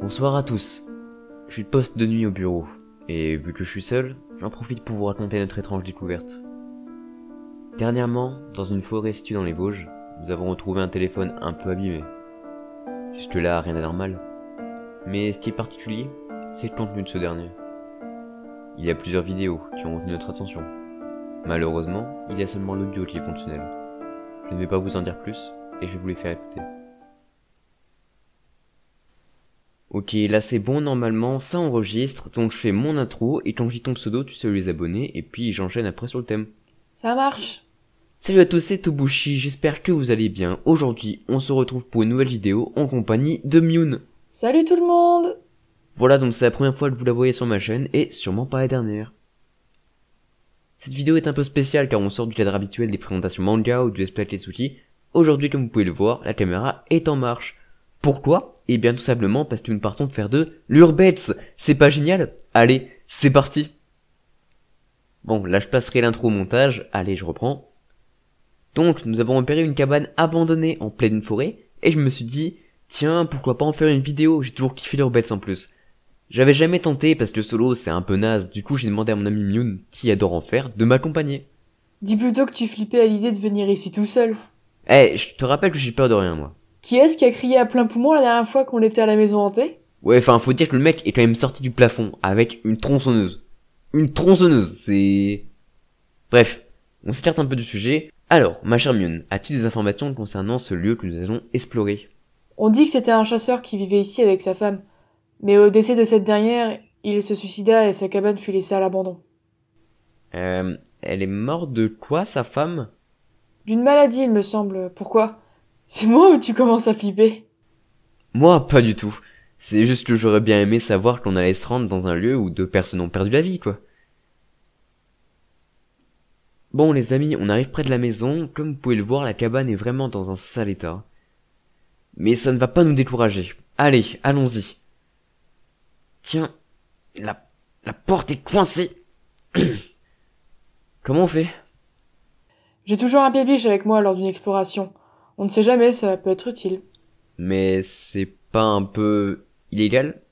Bonsoir à tous. Je suis de poste de nuit au bureau, et vu que je suis seul, j'en profite pour vous raconter notre étrange découverte. Dernièrement, dans une forêt située dans les Vosges, nous avons retrouvé un téléphone un peu abîmé. Jusque-là, rien d'anormal. Mais ce qui est particulier, c'est le contenu de ce dernier. Il y a plusieurs vidéos qui ont retenu notre attention. Malheureusement, il y a seulement l'audio qui est fonctionnel. Je ne vais pas vous en dire plus, et je vais vous les faire écouter. Ok, là c'est bon, normalement, ça enregistre, donc je fais mon intro, et quand j'y ton pseudo, tu salues les abonnés, et puis j'enchaîne après sur le thème. Ça marche. Salut à tous, c'est Tobushi, j'espère que vous allez bien. Aujourd'hui, on se retrouve pour une nouvelle vidéo en compagnie de Myun. Salut tout le monde. Voilà, donc c'est la première fois que vous la voyez sur ma chaîne, et sûrement pas la dernière. Cette vidéo est un peu spéciale car on sort du cadre habituel des présentations manga ou du Let's Play avec les outils. Aujourd'hui, comme vous pouvez le voir, la caméra est en marche. Pourquoi ? Eh bien tout simplement parce que nous partons faire de l'urbex. C'est pas génial ? Allez, c'est parti. Bon, là je passerai l'intro au montage. Allez, je reprends. Donc, nous avons repéré une cabane abandonnée en pleine forêt, et je me suis dit, tiens, pourquoi pas en faire une vidéo, j'ai toujours kiffé l'urbex en plus. J'avais jamais tenté parce que solo c'est un peu naze, du coup j'ai demandé à mon ami Myun, qui adore en faire, de m'accompagner. Dis plutôt que tu flippais à l'idée de venir ici tout seul. Eh, je te rappelle que j'ai peur de rien moi. Qui est-ce qui a crié à plein poumon la dernière fois qu'on était à la maison hantée ? Ouais, enfin faut dire que le mec est quand même sorti du plafond avec une tronçonneuse. Une tronçonneuse, c'est... Bref, on s'écarte un peu du sujet. Alors, ma chère Myun, as-tu des informations concernant ce lieu que nous allons explorer ? On dit que c'était un chasseur qui vivait ici avec sa femme. Mais au décès de cette dernière, il se suicida et sa cabane fut laissée à l'abandon. Elle est morte de quoi, sa femme ? D'une maladie, il me semble. Pourquoi ? C'est moi ou tu commences à flipper ? Moi, pas du tout. C'est juste que j'aurais bien aimé savoir qu'on allait se rendre dans un lieu où deux personnes ont perdu la vie, quoi. Bon, les amis, on arrive près de la maison. Comme vous pouvez le voir, la cabane est vraiment dans un sale état. Mais ça ne va pas nous décourager. Allez, allons-y. Tiens, la porte est coincée. Comment on fait ? J'ai toujours un pied-biche avec moi lors d'une exploration. On ne sait jamais, ça peut être utile. Mais c'est pas un peu illégal ?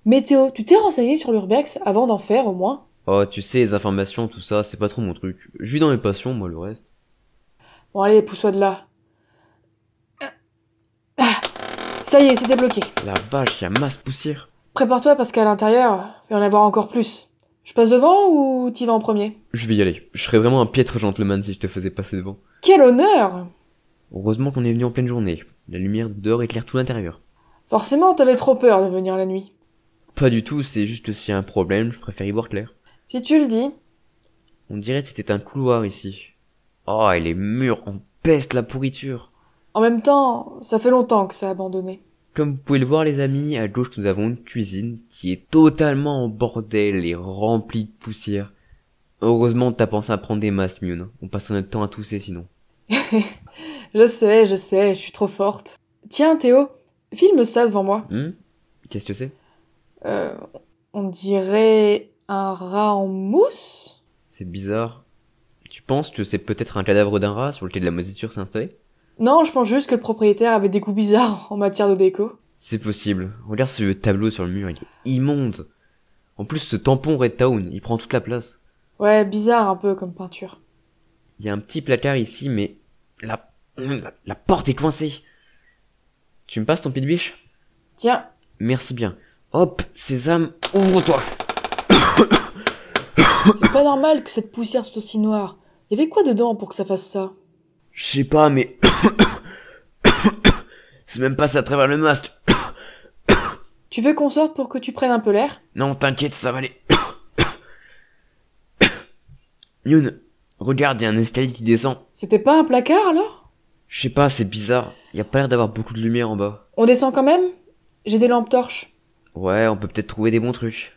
Météo, tu t'es renseigné sur l'urbex avant d'en faire au moins ? Oh, tu sais, les informations, tout ça, c'est pas trop mon truc. Je vis dans mes passions, moi, le reste. Bon allez, pousse-toi de là. Ah, ça y est, c'est débloqué. La vache, y a masse poussière. Prépare-toi parce qu'à l'intérieur, il va y en avoir encore plus. Je passe devant ou t'y vas en premier ? Je vais y aller. Je serais vraiment un piètre gentleman si je te faisais passer devant. Quel honneur ! Heureusement qu'on est venu en pleine journée. La lumière dehors éclaire tout l'intérieur. Forcément, t'avais trop peur de venir la nuit. Pas du tout, c'est juste que s'il y a un problème, je préfère y voir clair. Si tu le dis. On dirait que c'était un couloir ici. Oh, et les murs en peste la pourriture. En même temps, ça fait longtemps que c'est abandonné. Comme vous pouvez le voir les amis, à gauche nous avons une cuisine qui est totalement en bordel et remplie de poussière. Heureusement t'as pensé à prendre des masques, Myun. On passe notre temps à tousser sinon. Je sais, je suis trop forte. Tiens, Théo, filme ça devant moi. Qu'est-ce que c'est ? On dirait un rat en mousse ? C'est bizarre. Tu penses que c'est peut-être un cadavre d'un rat sur lequel la moisissure s'est installée ? Non, je pense juste que le propriétaire avait des goûts bizarres en matière de déco. C'est possible. Regarde ce tableau sur le mur, il est immonde. En plus, ce tampon Red Town, il prend toute la place. Ouais, bizarre un peu comme peinture. Il y a un petit placard ici, mais la porte est coincée. Tu me passes ton pied de biche ? Tiens, Merci bien. Hop, sésame, ouvre-toi. c'est pas normal que cette poussière soit aussi noire. Y avait quoi dedans pour que ça fasse ça ? Je sais pas, mais... c'est même passé à travers le masque. Tu veux qu'on sorte pour que tu prennes un peu l'air ? Non, t'inquiète, ça va aller. Myun, regarde, y a un escalier qui descend. C'était pas un placard alors ? Je sais pas, c'est bizarre. Y a pas l'air d'avoir beaucoup de lumière en bas. On descend quand même ? J'ai des lampes torches. Ouais, on peut peut-être trouver des bons trucs.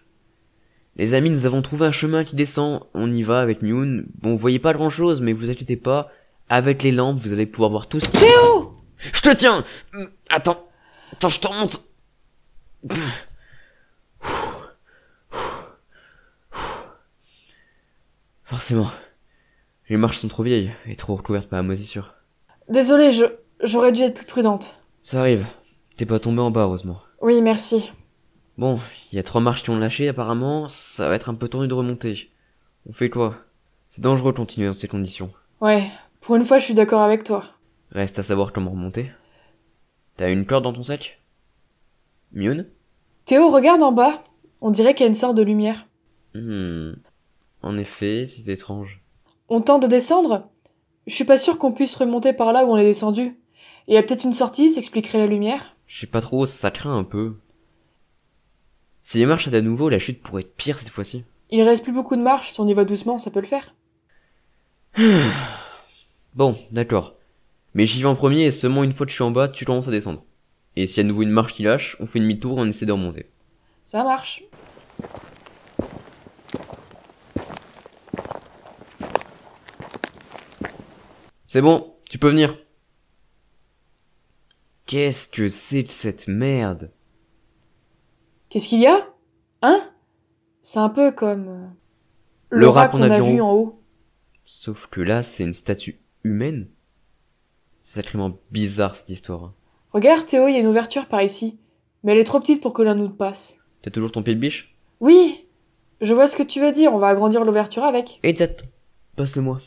Les amis, nous avons trouvé un chemin qui descend. On y va avec Myun. Bon, vous voyez pas grand chose, mais vous inquiétez pas. Avec les lampes, vous allez pouvoir voir tout ce qui... Théo ! Je te tiens! Attends, je te remonte. Forcément. Les marches sont trop vieilles et trop recouvertes par la moisissure. Désolée, j'aurais dû être plus prudente. Ça arrive. T'es pas tombé en bas, heureusement. Oui, merci. Bon, il y a 3 marches qui ont lâché apparemment, ça va être un peu tendu de remonter. On fait quoi? C'est dangereux de continuer dans ces conditions. Ouais, pour une fois, je suis d'accord avec toi. Reste à savoir comment remonter. T'as une corde dans ton sac? Mion? Théo, regarde en bas. On dirait qu'il y a une sorte de lumière. En effet, c'est étrange. On tente de descendre? Je suis pas sûr qu'on puisse remonter par là où on est descendu. Il y a peut-être une sortie, s'expliquerait la lumière. Je sais pas trop, ça craint un peu. Si les marches à nouveau, la chute pourrait être pire cette fois-ci. Il reste plus beaucoup de marche, si on y va doucement, ça peut le faire. Bon, d'accord. Mais j'y vais en premier et seulement une fois que je suis en bas, tu commences à descendre. Et s'il y a de nouveau une marche qui lâche, on fait demi-tour et on essaie de remonter. Ça marche. C'est bon, tu peux venir. Qu'est-ce que c'est que cette merde? Qu'est-ce qu'il y a? Hein? C'est un peu comme... Le rat rat qu'on qu'on a a vu vu en haut. Sauf que là, c'est une statue humaine. C'est sacrément bizarre cette histoire. Regarde, Théo, il y a une ouverture par ici. Mais elle est trop petite pour que l'un nous passe. T'as toujours ton pied de biche? Oui, je vois ce que tu veux dire, on va agrandir l'ouverture avec. Exact. Passe-le-moi.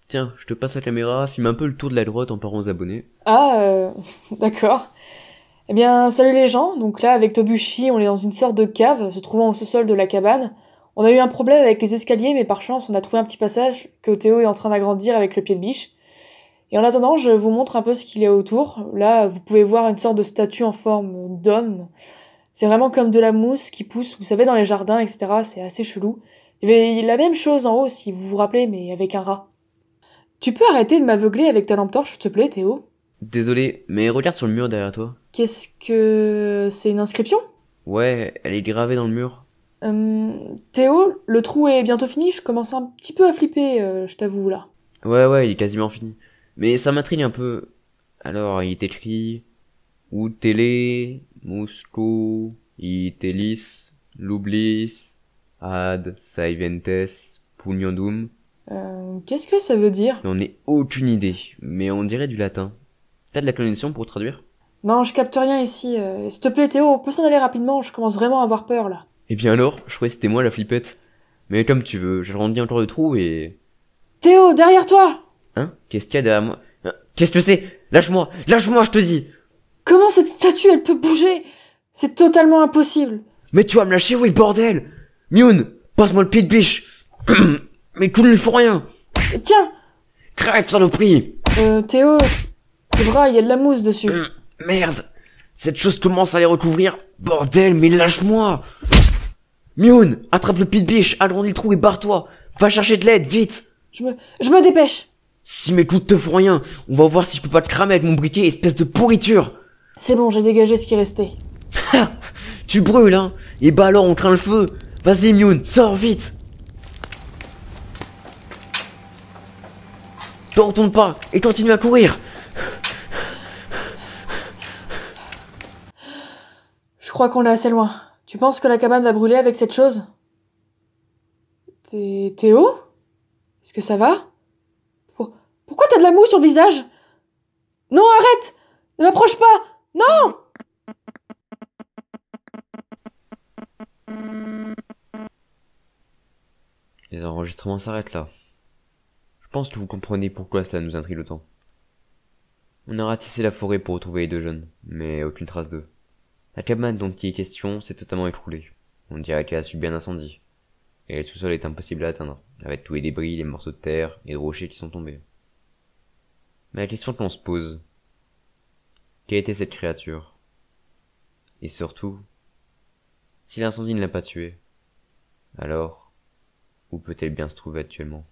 Tiens, je te passe la caméra, filme un peu le tour de la grotte en parlant aux abonnés. Ah, d'accord. Eh bien, salut les gens. Donc là, avec Tobushi, on est dans une sorte de cave se trouvant au sous-sol de la cabane. On a eu un problème avec les escaliers, mais par chance, on a trouvé un petit passage que Théo est en train d'agrandir avec le pied de biche. Et en attendant, je vous montre un peu ce qu'il y a autour. Là, vous pouvez voir une sorte de statue en forme d'homme. C'est vraiment comme de la mousse qui pousse, vous savez, dans les jardins, etc. C'est assez chelou. Il y avait la même chose en haut, si vous vous rappelez, mais avec un rat. Tu peux arrêter de m'aveugler avec ta lampe torche, s'il te plaît, Théo? Désolé, mais regarde sur le mur derrière toi. Qu'est-ce que... C'est une inscription? Ouais, elle est gravée dans le mur. Théo, le trou est bientôt fini, je commence un petit peu à flipper, je t'avoue, là. Ouais, il est quasiment fini. Mais ça m'intrigue un peu. Alors, il est écrit... Utele, Musco, Itelis, Lublis, Ad, Saiventes, Pugnandum. Qu'est-ce que ça veut dire? J'en ai aucune idée, mais on dirait du latin. T'as de la connexion pour traduire? Non, je capte rien ici. S'il te plaît, Théo, on peut s'en aller rapidement, je commence vraiment à avoir peur, là. Eh bien alors, je croyais que c'était moi la flippette. Mais comme tu veux, je rentre bien encore le trou et... Théo, derrière toi! Hein? Qu'est-ce qu'il y a derrière moi? Qu'est-ce que c'est? Lâche-moi! Lâche-moi, je te dis! Comment cette statue, elle peut bouger? C'est totalement impossible. Mais tu vas me lâcher, oui, bordel! Mioun! Passe-moi le pied de biche! Mais tout ne lui faut rien! Tiens! Crève, saloperie! Théo, tes bras, il y a de la mousse dessus. Merde! Cette chose commence à les recouvrir! Bordel, mais lâche-moi! Mioun! Attrape le pied de biche, agrandis le trou et barre-toi! Va chercher de l'aide, vite! Je me dépêche. Si mes coups te font rien, on va voir si je peux pas te cramer avec mon briquet, espèce de pourriture! C'est bon, j'ai dégagé ce qui restait. Tu brûles, hein? Et bah alors, on craint le feu! Vas-y, Mioun, sors vite! Ne retourne pas et continue à courir! Je crois qu'on est assez loin. Tu penses que la cabane va brûler avec cette chose? Théo? Est-ce que ça va? Pourquoi t'as de la mousse sur le visage? Non, arrête! Ne m'approche pas! Non! Les enregistrements s'arrêtent là. Je pense que vous comprenez pourquoi cela nous intrigue autant. On a ratissé la forêt pour retrouver les deux jeunes, mais aucune trace d'eux. La cabane dont il est question s'est totalement écroulée. On dirait qu'elle a subi un incendie. Et le sous-sol est impossible à atteindre, avec tous les débris, les morceaux de terre et de rochers qui sont tombés. Mais la question que l'on se pose, quelle était cette créature? Et surtout, si l'incendie ne l'a pas tuée, alors, où peut-elle bien se trouver actuellement?